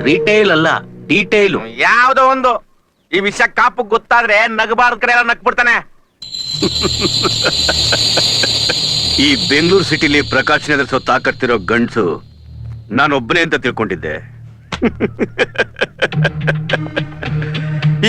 Retail ಅಲ್ಲ, detail. ಯಾವ್ದೋ ಒಂದು ಈ ವಿಷಯ ಕಾಪು ಗೊತ್ತಾದ್ರೆ ನಗಬಾರ್ದ ಕಡೆ ಎಲ್ಲ ನಗ್ಬಿಡ್ತಾನೆ. ಈ ಬೆಂಗಳೂರು ಸಿಟಿಲಿ ಪ್ರಕಾಶ್ ಎದುರಿಸೋ ತಾಕತ್ತಿರೋ ಗಂಡ್ಸು ನಾನೊಬ್ಬನೇ ಅಂತ ತಿಳ್ಕೊಂಡಿದ್ದೆ.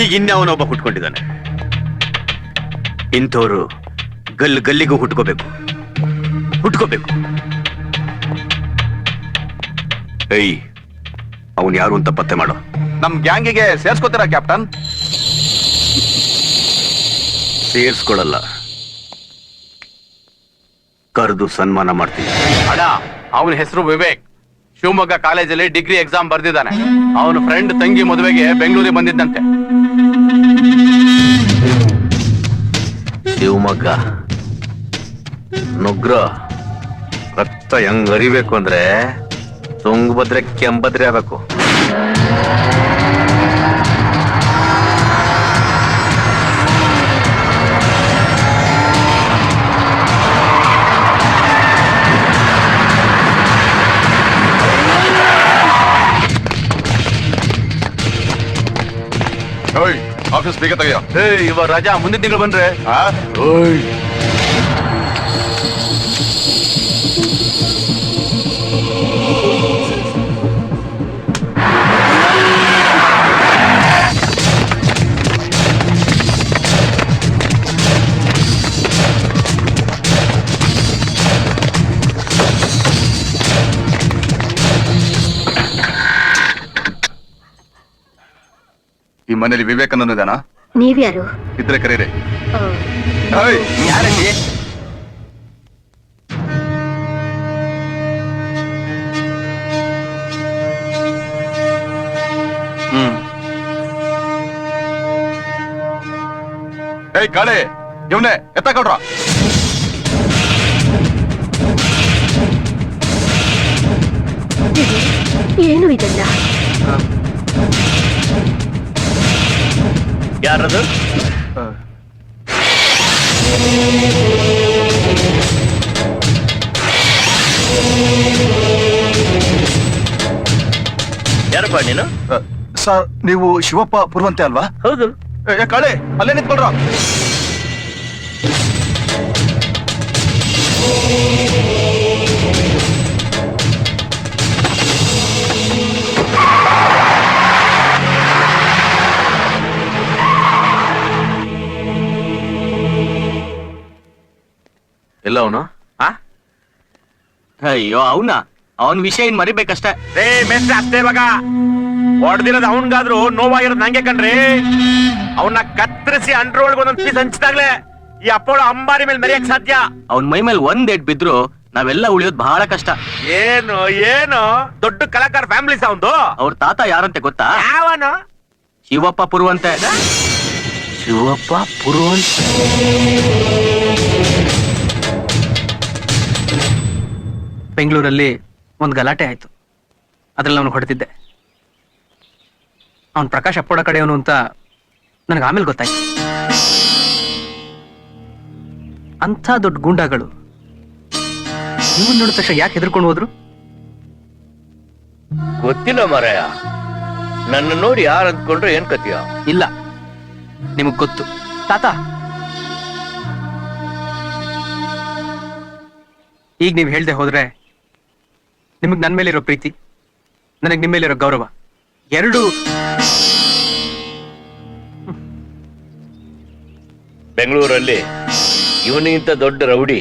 ಈಗ ಇನ್ಯಾವನೊಬ್ಬ ಹುಟ್ಕೊಂಡಿದ್ದಾನೆ. ಇಂಥವ್ರು ಗಲ್ಲಿಗೂ ಹುಟ್ಕೋಬೇಕು. ಏಯ್, ಅವನ್ ಯಾರು ಅಂತ ಪತ್ತೆ ಮಾಡೋ. ನಮ್ ಗ್ಯಾಂಗಿಗೆ ಸೇರ್ಸ್ಕೊತೀರಾ ಕ್ಯಾಪ್ಟನ್? ಸೇರ್ಸ್ಕೊಳಲ್ಲ, ಕರೆದು ಸನ್ಮಾನ ಮಾಡ್ತೀನಿ. ಅಡ, ಅವನ ಹೆಸರು ವಿವೇಕ್. ಶಿವಮೊಗ್ಗ ಕಾಲೇಜಲ್ಲಿ ಡಿಗ್ರಿ ಎಕ್ಸಾಮ್ ಬರ್ದಿದ್ದಾನೆ. ಅವನ ಫ್ರೆಂಡ್ ತಂಗಿ ಮದುವೆಗೆ ಬೆಂಗಳೂರಿಗೆ ಬಂದಿದ್ದಂತೆ. ಶಿವಮೊಗ್ಗ ನುಗ್ರ ರಕ್ತ ಹೆಂಗ್ ಅರಿಬೇಕು ಅಂದ್ರೆ ತುಂಗಭದ್ರೆ ಕೆಂಬದ್ರೆ ಆಗ್ಬೇಕು. ಆಫೀಸ್ ಬೇಗ ತೆಗೆಯ. ಇವ ರಜಾ ಮುಂದಿನ ತಿಂಗಳು ಬಂದ್ರೆ. ಈ ಮನೇಲಿ ವಿವೇಕಾನಂದ ಇದಾನ? ನೀವ್ಯಾರು? ಇದ್ರೆ ಕರೀರಿ. ಯಾರಲ್ಲಿ? ಏಯ್ ಕಾಳೆ, ಇವನೇ ಎತ್ತ ಕೊಡ್ರ. ಏನು ಇದಲ್ಲ? ಯಾರದು? ಯಾರಪ್ಪ ನೀನು? ಸರ್, ನೀವು ಶಿವಪ್ಪ ಪುರುವಂತೆ ಅಲ್ವಾ? ಹೌದು. ಕಾಳೆ, ಅಲ್ಲೇ ನಿಂತ್ಕೊಳ್ರ. ಎಲ್ಲ ಅವನು? ಅಯ್ಯೋ, ಅವನ್ ವಿಷಯ ಏನ್ ಮರಿಬೇಕಷ್ಟೇ. ಅಷ್ಟೇ ಇವಾಗ ಹೊಡೆದಿರೋದು ಅವನ್ಗಾದ್ರು ನೋವಾಗಿರೋದು ನಂಗೆ ಕಣ್ರಿ. ಅವನ್ನ ಕತ್ತರಿಸಿ ಅಂಡ್ರೊಳಗೆ ಒಂದೊಂದ್ ಪೀಸ್ ಹಂಚಿದಾಗ್ಲೆ ಈ ಅಪ್ಪೋಳ ಅಂಬಾರಿ ಮೇಲೆ ಮರೆಯಕ್ ಸಾಧ್ಯ. ಅವನ್ ಮೈ ಮೇಲೆ ಒಂದ್ ಏಟ್ ಬಿದ್ರು ನಾವೆಲ್ಲ ಉಳಿಯೋದ್ ಬಹಳ ಕಷ್ಟ. ಏನು ದೊಡ್ಡ ಕಲಾಕಾರ ಫ್ಯಾಮಿಲಿ ಅವಂದು. ಅವ್ರ ತಾತ ಯಾರಂತೆ ಗೊತ್ತಾ? ಯಾವನು? ಶಿವಪ್ಪ ಪುರುವಂತೆ. ಶಿವಪ್ಪ ಪುರುವಂತೆ. ಬೆಂಗಳೂರಲ್ಲಿ ಒಂದು ಗಲಾಟೆ ಆಯ್ತು. ಅದ್ರಲ್ಲಿ ಅವನು ಹೊಡೆದಿದ್ದೆ. ಅವನ್ ಪ್ರಕಾಶ್ ಅಪ್ಪೋಡ ಕಡೆಯವನು ಅಂತ ನನಗೆ ಆಮೇಲೆ ಗೊತ್ತಾಯ್ತು. ಅಂಥ ದೊಡ್ಡ ಗೂಂಡಾಗಳು ಇವನ್ ನೋಡಿದ ತಕ್ಷಣ ಯಾಕೆ ಹೆದರ್ಕೊಂಡು ಹೋದ್ರು? ಗೊತ್ತಿಲ್ಲ ಮಾರಾಯ. ನನ್ನ ನೋಡಿ ಯಾರು ಅಂದ್ಕೊಂಡ್ರೆ ಏನ್ ಕತಿಯ? ಇಲ್ಲ, ನಿಮಗ್ ಗೊತ್ತು ತಾತ. ಈಗ ನೀವು ಹೇಳ್ದೆ ಹೋದ್ರೆ ನಿಮಗ್ ನನ್ ಮೇಲಿರೋ ಪ್ರೀತಿ, ನನಗ್ ನಿಮ್ಮ ಮೇಲಿರೋ ಗೌರವ ಎರಡು ಬೆಂಗಳೂರಲ್ಲಿ ಇವನಿಗಿಂತ ದೊಡ್ಡ ರೌಡಿ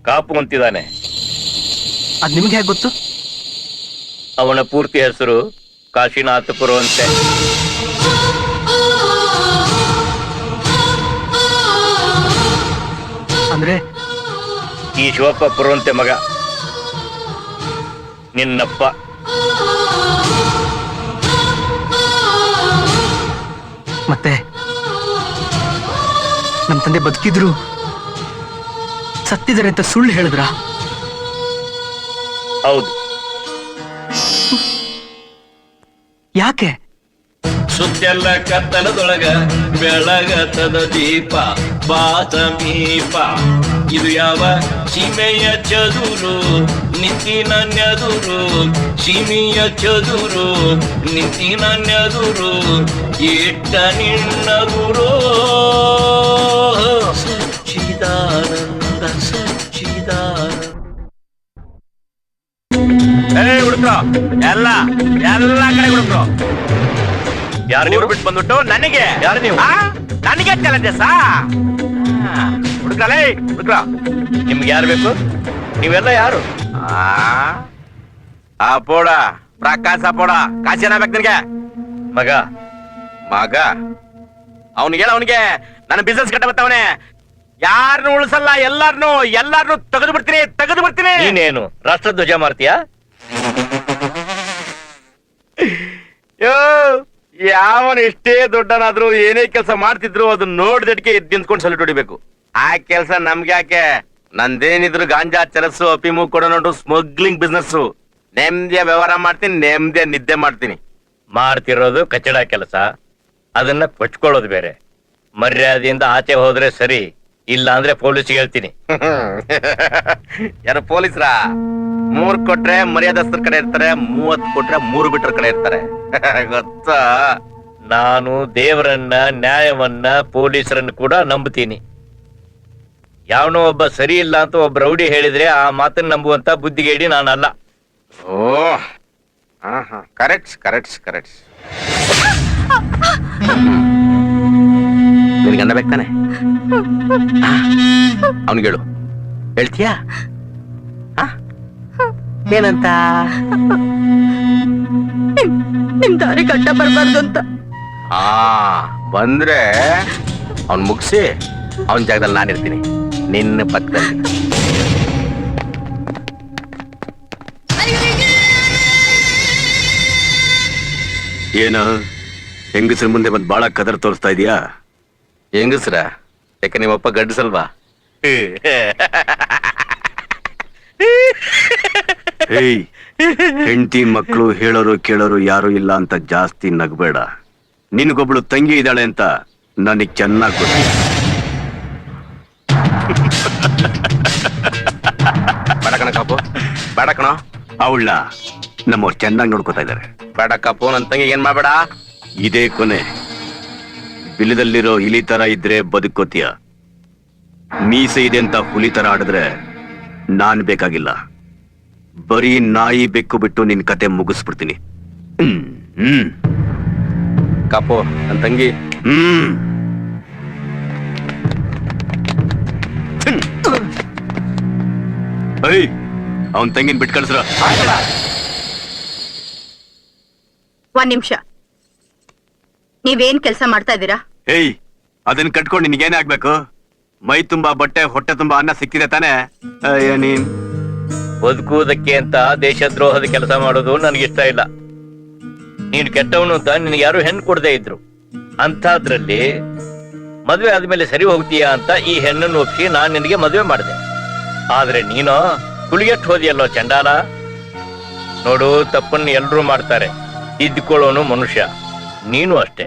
ಕಾಪು ಅಂತಿದ್ದಾನೆ. ಅದ್ ನಿಮ್ಗೆ ಹೇಗೆ ಗೊತ್ತು? ಅವನ ಪೂರ್ತಿ ಹೆಸರು ಕಾಶಿನಾಥ ಪುರುವಂತೆ. ಅಂದ್ರೆ ಈ ಶಿವಪ್ಪ ಪುರುವಂತೆ ಮಗ ನಿನ್ನಪ್ಪ. ಮತ್ತೆ ನಮ್ ತಂದೆ ಬದುಕಿದ್ರು ಸತ್ತಿದ್ದಾರೆ ಅಂತ ಸುಳ್ಳು ಹೇಳಿದ್ರ? ಹೌದು. ಯಾಕೆ? ಸುತ್ತೆಲ್ಲ ಕತ್ತಲದೊಳಗ ಬೆಳಗತದ ದೀಪ ಬಾ ಸಮೀಪ ಇದು ಯಾವ ಸೀಮೆಯ ಚದುರು ನಿಂತಿನ ನೆದುರು ಸೀಮೆಯ ಚದುರು ನಿಂತಿನ ನೆದುರು ಇಟ್ಟ ನಿನ್ನದುರು ಸಚ್ಚಿದಾನಂದ ಸಚ್ಚಿದಾನಂದ. ಹುಡುಕ್ರು ಎಲ್ಲ ಕಡೆ ಹುಡುಕ್ರು ಯಾರು ಊರು ನೀವು? ಬಿಟ್ಟು ಬಂದ್ಬಿಟ್ಟು ನನಗೆ ಯಾರು ನೀವು? ನನಗೆ ಚಾಲೆಂಜಸ್ ಹುಡುಕ್ರಲೇ ಹುಡುಕ್ರ ನಿಮ್ಗೆ ಯಾರು ಬೇಕು? ನೀವೆಲ್ಲ ಯಾರು? ಅಪೋಡ ಪ್ರಕಾಶ್ ಅಪೋಡ ಕಾಶಿನ ಬೇಕು ನಿನಗೆ ಮಗ ಮಗ ಅವನಿಗೆ ಅವನಿಗೆ ನನ್ನ ಬಿಸ್ನೆಸ್ ಕಟ್ಟ ಬರ್ತಾವನೆ ಯಾರನ್ನು ಉಳಿಸಲ್ಲ ಎಲ್ಲಾರನು ತೆಗೆದು ಬಿಡ್ತೀನಿ ನೀನೇನು ರಾಷ್ಟ್ರಧ್ವಜ ಮಾಡ್ತೀಯಾ? ಯಾವನ್ ಎಷ್ಟೇ ದೊಡ್ಡನಾದ್ರೂ ಏನೇ ಕೆಲಸ ಮಾಡ್ತಿದ್ರು ಅದನ್ನ ನೋಡ್ದಟ್ಗೆ ಎದ್ದು ನಿಂತ್ಕೊಂಡು ಸಲ್ಯೂಟ್ ಹೊಡಿಬೇಕು. ಆ ಕೆಲಸ ನಮ್ಗೆ ಯಾಕೆ? ನಂದೇನಿದ್ರು ಗಾಂಜಾ ಚರಸು ಅಫೀಮು ಕೊಡೋನು ಸ್ಮಗ್ಲಿಂಗ್ ಬಿಸ್ನೆಸ್. ನೆಮ್ಮದಿಯ ವ್ಯವಹಾರ ಮಾಡ್ತೀನಿ, ನೆಮ್ಮದಿಯ ನಿದ್ದೆ ಮಾಡ್ತೀನಿ. ಮಾಡ್ತಿರೋದು ಕಚಡ ಕೆಲಸ, ಅದನ್ನ ಕೊಚ್ಕೊಳ್ಳೋದು ಬೇರೆ. ಮರ್ಯಾದೆಯಿಂದ ಆಚೆ ಹೋದ್ರೆ ಸರಿ, ಇಲ್ಲ ಅಂದ್ರೆ ಪೊಲೀಸ್ಗೆ ಹೇಳ್ತೀನಿ. ಯಾರು ಪೊಲೀಸ್ರ? 3 ಕೊಟ್ರೆ ಮರ್ಯಾದಸ್ಥರ ಕಡೆ ಇರ್ತಾರೆ, 30 ಕೊಟ್ರೆ 3 ಬಿಟ್ರ ಕಡೆ ಇರ್ತಾರೆ. ಗೊತ್ತಾ? ನಾನು ದೇವರನ್ನ, ನ್ಯಾಯವನ್ನ, ಪೊಲೀಸರನ್ನ ಕೂಡ ನಂಬುತ್ತೀನಿ. ಯಾವನೋ ಒಬ್ಬ ಸರಿ ಇಲ್ಲ ಅಂತ ಒಬ್ಬ ರೌಡಿ ಹೇಳಿದ್ರೆ ಆ ಮಾತನ್ನ ನಂಬುವಂತ ಬುದ್ಧಿಗೇಡಿ ನಾನಲ್ಲ. ಓ ಕರೆಕ್ಟ್. ನಿನ್ ಗಂಡ ಬೇಕಾನೆ? ಅವನಿಗೇಳು, ಹೇಳ್ತೀಯಾ? ಏನಂತ? ನಿಮ್ ದಾರಿ ಗಡ್ಡ ಬರ್ಬಾರ್ದು ಅಂತ. ಬಂದ್ರೆ ಅವನ್ ಮುಗಿಸಿ ಅವನ ಜಾಗದಲ್ಲಿ ನಾನಿರ್ತೀನಿ, ನಿನ್ನ ಪಕ್ಕದಲ್ಲಿ. ಏನ ಹೆಂಗಸ್ರ ಮುಂದೆ ಬಂದ್ ಬಾಳ ಕದರ್ ತೋರಿಸ್ತಾ ಇದೀಯಾ? ಹೆಂಗಸ್ರ? ಯಾಕೆ ನಿಮ್ಮಪ್ಪ ಗಡ್ಸಲ್ವಾ? ಏಯ್, ಹೆಂಡತಿ ಮಕ್ಕಳು ಹೇಳೋರು ಕೇಳೋರು ಯಾರು ಇಲ್ಲ ಅಂತ ಜಾಸ್ತಿ ನಗ್ಬೇಡ. ನಿನ್ಗೊಬ್ಳು ತಂಗಿ ಇದ್ದಾಳೆ ಅಂತ ನನಗ್ ಚೆನ್ನಾಗ್ ಗೊತ್ತು. ಬೇಡ ಕಣ ಕಾಪು, ಬೇಡ ಕಣ. ಅವಳನ್ನ ನಮ್ಮವ್ರು ಚೆನ್ನಾಗಿ ನೋಡ್ಕೋತಾ ಇದಾರೆ. ಬೇಡ ಕಾಪು, ನನ್ ತಂಗಿ ಏನ್ ಮಾಡ್ಬೇಡ. ಇದೇ ಕೊನೆ. ಬಿಲದಲ್ಲಿರೋ ಇಲಿ ತರ ಇದ್ರೆ ಬದುಕೋತೀಯ. ಮೀಸೆ ಇದೆ ಅಂತ ಹುಲಿ ತರ ಆಡಿದ್ರೆ ನಾನ್ ಬೇಕಾಗಿಲ್ಲ. ಬರೀ ನಾಯಿ ಬೆಕ್ಕು ಬಿಟ್ಟು ನಿನ್ ಕತೆ ಮುಗಿಸ್ಬಿಡ್ತೀನಿ. ಕಾಪು, ನನ್ ತಂಗಿ. ಅವನ್ ತಂಗಿನ ಬಿಟ್ ಕಳ್ಸ್ರ. ಒಂದ್ ನಿಮಿಷ, ನೀವೇನ್ ಕೆಲ್ಸ ಮಾಡ್ತಾ ಇದ್ದೀರಾ? ಏಯ್, ಅದನ್ನ ಕಟ್ಕೊಂಡು ನಿನ್ಗೇನೇ ಆಗ್ಬೇಕು? ಮೈ ತುಂಬಾ ಬಟ್ಟೆ, ಹೊಟ್ಟೆ ತುಂಬಾ ಅನ್ನ ಸಿಕ್ಕಿದೆ ತಾನೆ? ನೀನ್ ಬದುಕುವುದಕ್ಕೆ ಅಂತ ದೇಶದ್ರೋಹದ ಕೆಲಸ ಮಾಡೋದು ನನಗಿಷ್ಟ ಇಲ್ಲ. ನೀನು ಕೆಟ್ಟವನು ಅಂತ ನಿನಗೆ ಯಾರು ಹೆಣ್ಣು ಕೊಡದೇ ಇದ್ರು. ಅಂಥದ್ರಲ್ಲಿ ಮದ್ವೆ ಆದ್ಮೇಲೆ ಸರಿ ಹೋಗ್ತೀಯಾ ಅಂತ ಈ ಹೆಣ್ಣನ್ನು ಒಪ್ಪಿಸಿ ನಾನ್ ನಿನಗೆ ಮದ್ವೆ ಮಾಡಿದೆ. ಆದ್ರೆ ನೀನು ಕುಳಿಗೆಟ್ಟು ಹೋದಿಯಲ್ಲೋ ಚಂಡಾಲ. ನೋಡು, ತಪ್ಪನ್ನು ಎಲ್ರೂ ಮಾಡ್ತಾರೆ, ತಿದ್ದುಕೊಳ್ಳೋನು ಮನುಷ್ಯ. ನೀನು ಅಷ್ಟೇ.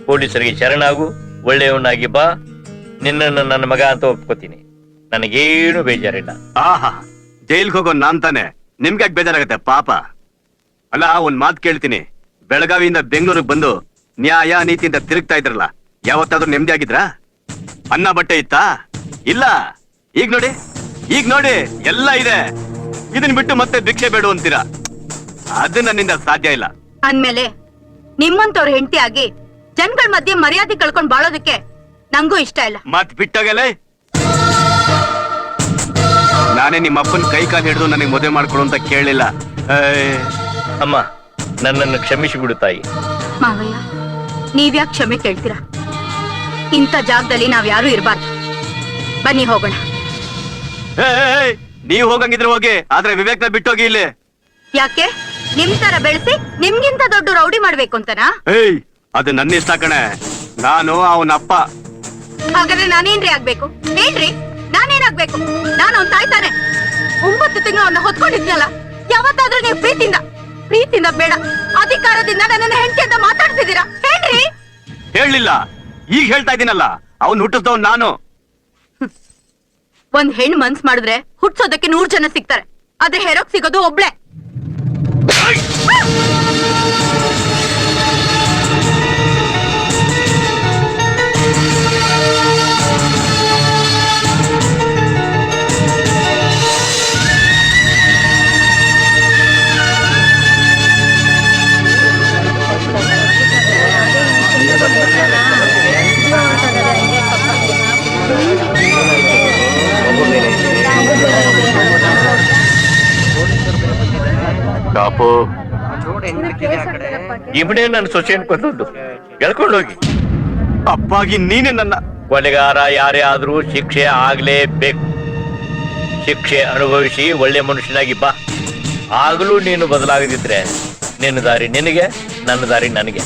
ಪೊಲೀಸರಿಗೆ ಶರಣಾಗು, ಒಳ್ಳೆಯವನಾಗಿ ಬಾ. ನಿನ್ನನ್ನು ನನ್ನ ಮಗ ಅಂತ ಒಪ್ಕೋತೀನಿ. ನನಗೇನು ಬೇಜಾರಿಲ್ಲ. ಆಹಾ, ಜೈಲ್ಗೆ ಹೋಗೋ ನಾನ್ ತಾನೆ, ನಿಮ್ಗೆ ಬೇಜಾರಾಗತ್ತೆ ಪಾಪ. ಅಲ್ಲ, ಒಂದ್ ಮಾತು ಕೇಳ್ತೀನಿ. ಬೆಳಗಾವಿಯಿಂದ ಬೆಂಗಳೂರಿಗೆ ಬಂದು ನ್ಯಾಯ ನೀತಿಯಿಂದ ತಿರುಗ್ತಾ ಇದ್ರಲ್ಲ, ಯಾವತ್ತಾದ್ರೂ ನೆಮ್ಮದಿ ಆಗಿದ್ರಾ? ಅನ್ನ ಬಟ್ಟೆ ಇತ್ತಾ? ಇಲ್ಲ. ಈಗ ನೋಡಿ ಎಲ್ಲ ಇದೆ. ಇದನ್ ಬಿಟ್ಟು ಮತ್ತೆ ಭಿಕ್ಷೆ ಬೇಡು ಅಂತೀರಾ? ಅದು ನನ್ನಿಂದ ಸಾಧ್ಯ ಇಲ್ಲ. ಅಂದ್ಮೇಲೆ ನಿಮ್ಮಂತವ್ರ ಹೆಂಡತಿ ಆಗಿ ಜನಗಳ ಮಧ್ಯೆ ಮರ್ಯಾದೆ ಕಳ್ಕೊಂಡ್ ಬಾಳೋದಕ್ಕೆ ನಂಗೂ ಇಷ್ಟ ಇಲ್ಲ. ಮತ್ ಬಿಟ್ಟಾಗಲೇ ನಾನೇ ನಿಮ್ಮ ಅಪ್ಪನ ಕೈ ಕಾಲು ಹಿಡಿದು ನನಗೆ ಮದುವೆ ಮಾಡ್ಕೊಡು ಅಂತ ಕೇಳಲಿಲ್ಲ. ಅಮ್ಮ, ನನ್ನನ್ನು ಕ್ಷಮಿಸಿ ಬಿಡು ತಾಯಿ. ಮಾವಯ್ಯ, ನೀವ್ಯಾಕೆ ಕ್ಷಮೆ ಕೇಳ್ತೀರಾ? ಇಂಥ ಜಾಗದಲ್ಲಿ ನಾವ್ ಯಾರು ಇರಬಾರ್ದು. ಬನ್ನಿ ಹೋಗೋಣ. ನೀವ್ ಹೋಗಂಗಿದ್ರೆ ಹೋಗಿ, ಆದ್ರೆ ವಿವೇಕ್ನ ಬಿಟ್ಟೋಗಿ ಇಲ್ಲಿ. ಯಾಕೆ? ನಿಮ್ ತರ ಬೆಳೆಸಿ ನಿಮ್ಗಿಂತ ದೊಡ್ಡ ರೌಡಿ ಮಾಡ್ಬೇಕು ಅಂತನಾ? ಅದು ನನ್ನ ಇಷ್ಟ ಕಣೆ. ನಾನು ಅವನ ಅಪ್ಪ. ಹಾಗಾದ್ರೆ ನಾನೇನ್ರಿ ಆಗ್ಬೇಕು? ಹೇಳ್ರಿ, ನಾನೇನಾಗ್ಬೇಕು? ನಾನು ಅವ್ನ್ ತಾಯ್ತಾನೆ. 9 ತಿಂಗಳು ಅವನ್ನ ಹೊತ್ಕೊಂಡಿದ್ನಲ್ಲ, ಯಾವತ್ತಾದ್ರೂ ನೀವು ಪ್ರೀತಿಯಿಂದ ಬೇಡ, ಅಧಿಕಾರದಿಂದ ನನ್ನನ್ನ ಹೆಂಡತಿ ಅಂತ ಮಾತಾಡ್ತಿದ್ದೀರಾ? ಹೇಳ್ರಿ. ಹೇಳಲಿಲ್ಲ, ಈಗ ಹೇಳ್ತಾ ಇದ್ದೀನಲ್ಲ. ಅವ್ನು ಹುಟ್ಟಿಸ್ದವ್ ನಾನು. ಒಂದ್ ಹೆಣ್ಣು ಮನ್ಸ್ ಮಾಡಿದ್ರೆ ಹುಟ್ಸೋದಕ್ಕೆ 100 ಜನ ಸಿಗ್ತಾರೆ, ಆದ್ರೆ ಹೆರೋಕ್ ಸಿಗೋದು ಒಬ್ಳೆ. ಕಾಪು ಇವನೇ ನನ್ನ ಸೊಸೆ ಅನ್ಕೊಂಡದ್ದು. ಎಳ್ಕೊಂಡೋಗಿ. ಅಪ್ಪಾಗಿ ನೀನೆ ನನ್ನ ಕೊಲೆಗಾರ ಯಾರೇ ಆದ್ರೂ ಶಿಕ್ಷೆ ಆಗ್ಲೇಬೇಕು. ಶಿಕ್ಷೆ ಅನುಭವಿಸಿ ಒಳ್ಳೆ ಮನುಷ್ಯನಾಗಿ ಬಾ. ಆಗಲೂ ನೀನು ಬದಲಾಗದಿದ್ರೆ ನಿನ್ನ ದಾರಿ ನಿನಗೆ, ನನ್ನ ದಾರಿ ನನಗೆ.